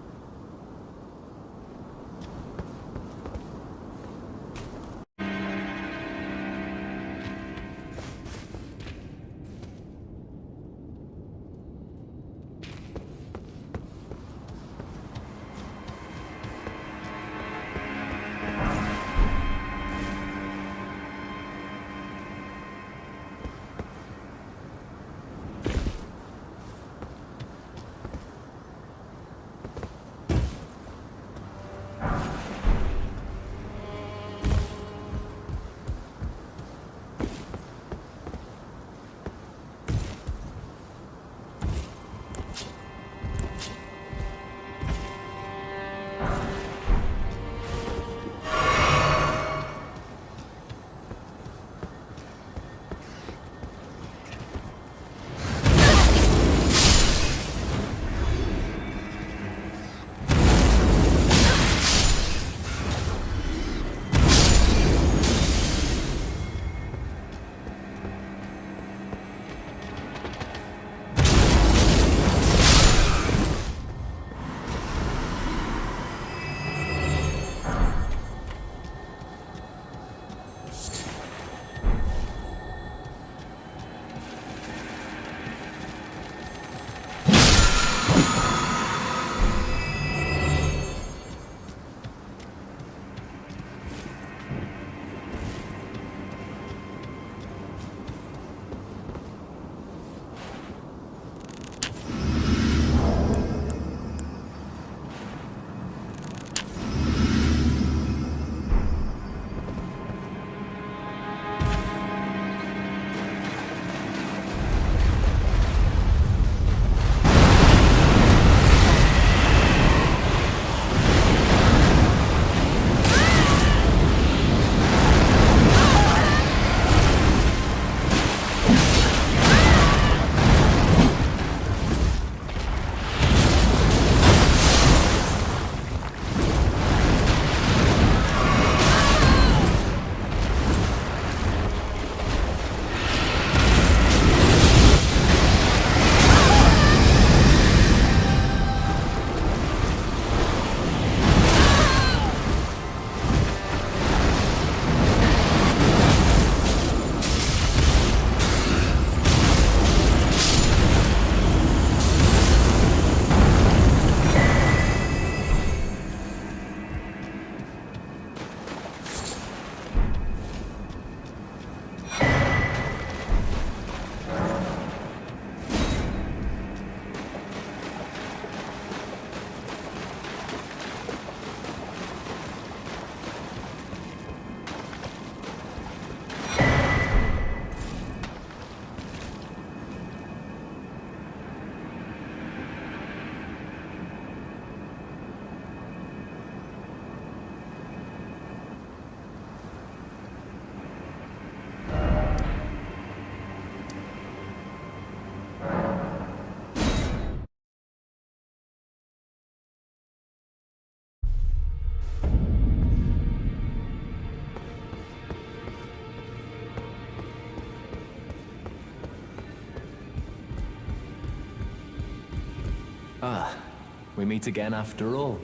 We meet again after all.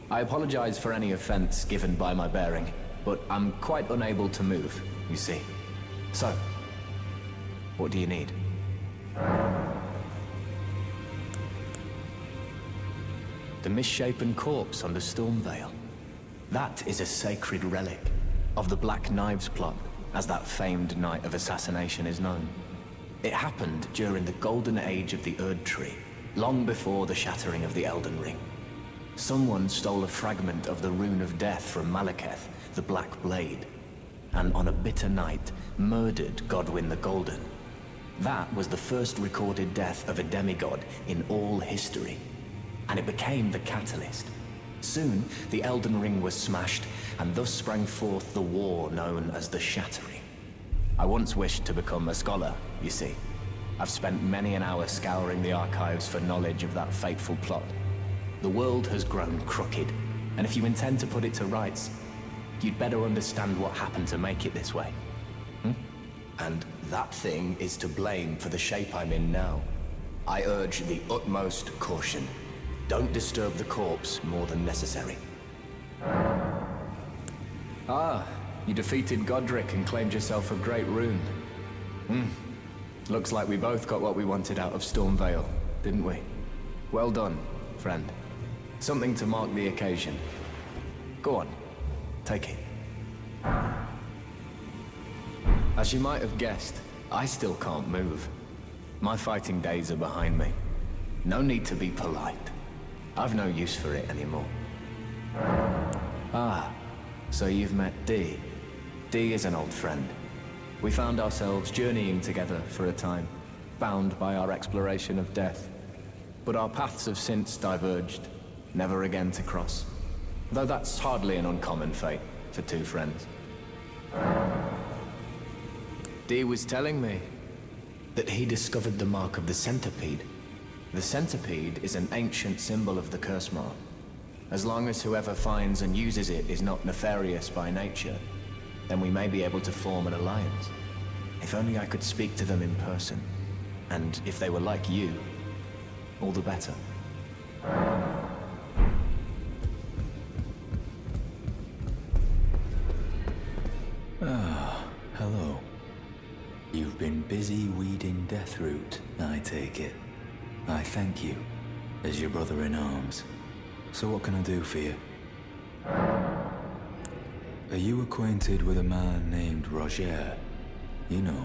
I apologize for any offense given by my bearing, but I'm quite unable to move, you see. So, what do you need? The misshapen corpse under Stormvale. That is a sacred relic of the Black Knives plot, as that famed night of assassination is known. It happened during the golden age of the Erd Tree, long before the shattering of the Elden Ring. Someone stole a fragment of the Rune of Death from Malekith, the Black Blade, and on a bitter night, murdered Godwyn the Golden. That was the first recorded death of a demigod in all history, and it became the catalyst. Soon, the Elden Ring was smashed, and thus sprang forth the war known as the Shattering. I once wished to become a scholar, you see. I've spent many an hour scouring the archives for knowledge of that fateful plot. The world has grown crooked, and if you intend to put it to rights, you'd better understand what happened to make it this way. And that thing is to blame for the shape I'm in now. I urge the utmost caution. Don't disturb the corpse more than necessary. Ah, you defeated Godric and claimed yourself a great rune. Looks like we both got what we wanted out of Stormvale, didn't we? Well done, friend. Something to mark the occasion. Go on, take it. As you might have guessed, I still can't move. My fighting days are behind me. No need to be polite. I've no use for it anymore. Ah, so you've met Dee. Dee is an old friend. We found ourselves journeying together for a time, bound by our exploration of death. But our paths have since diverged, never again to cross. Though that's hardly an uncommon fate for two friends. Dee was telling me that he discovered the mark of the centipede. The centipede is an ancient symbol of the curse mark. As long as whoever finds and uses it is not nefarious by nature, then we may be able to form an alliance. If only I could speak to them in person. And if they were like you, all the better. Ah, hello. You've been busy weeding Deathroot, I take it. I thank you, as your brother-in-arms. So what can I do for you? Are you acquainted with a man named Roger? You know,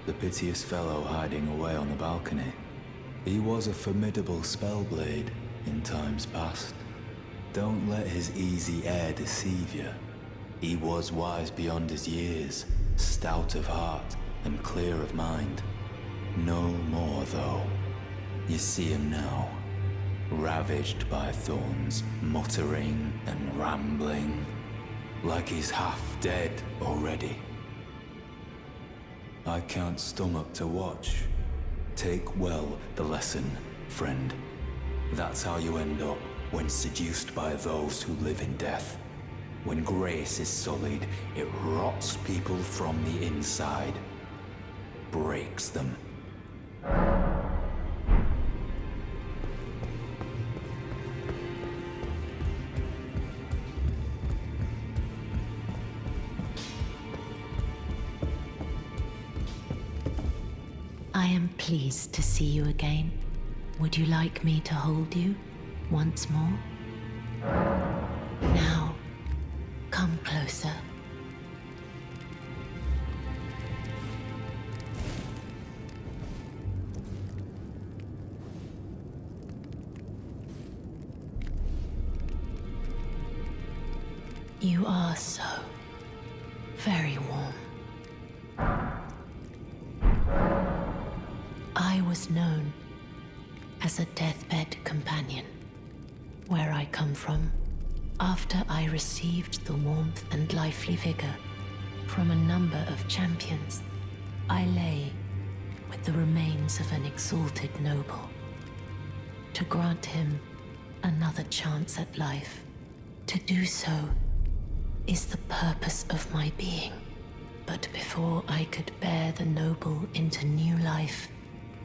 the piteous fellow hiding away on the balcony. He was a formidable spellblade in times past. Don't let his easy air deceive you. He was wise beyond his years, stout of heart and clear of mind. No more, though. You see him now, ravaged by thorns, muttering and rambling, like he's half dead already. I can't stomach to watch. Take well the lesson, friend. That's how you end up when seduced by those who live in death. When grace is sullied, it rots people from the inside, breaks them. I am pleased to see you again. Would you like me to hold you once more? Now, come closer. You are so very warm. I was known as a deathbed companion. Where I come from, after I received the warmth and lively vigor from a number of champions, I lay with the remains of an exalted noble. To grant him another chance at life, to do so is the purpose of my being. But before I could bear the noble into new life,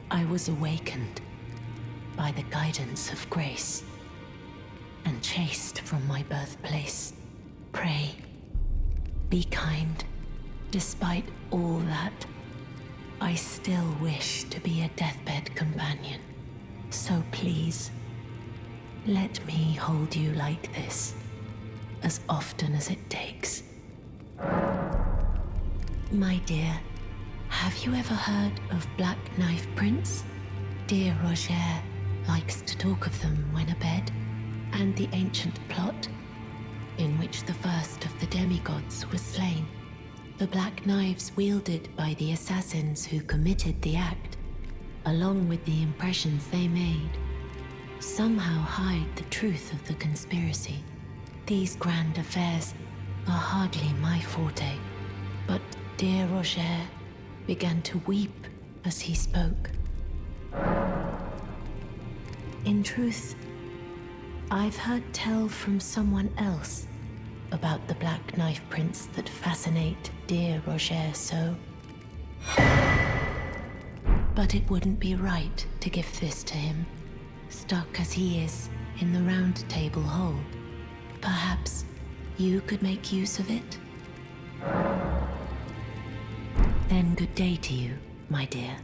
I was awakened by the guidance of grace, and chased from my birthplace. Pray, be kind. Despite all that, I still wish to be a deathbed companion. So please, let me hold you like this, as often as it takes. My dear, have you ever heard of Black Knife Prince? Dear Roger likes to talk of them when abed, and the ancient plot in which the first of the demigods was slain. The black knives wielded by the assassins who committed the act, along with the impressions they made, somehow hide the truth of the conspiracy. These grand affairs are hardly my forte, but dear Roger began to weep as he spoke. In truth, I've heard tell from someone else about the Black Knife Prince that fascinate dear Roger so. But it wouldn't be right to give this to him, stuck as he is in the Round Table Hold. Perhaps you could make use of it? Then good day to you, my dear.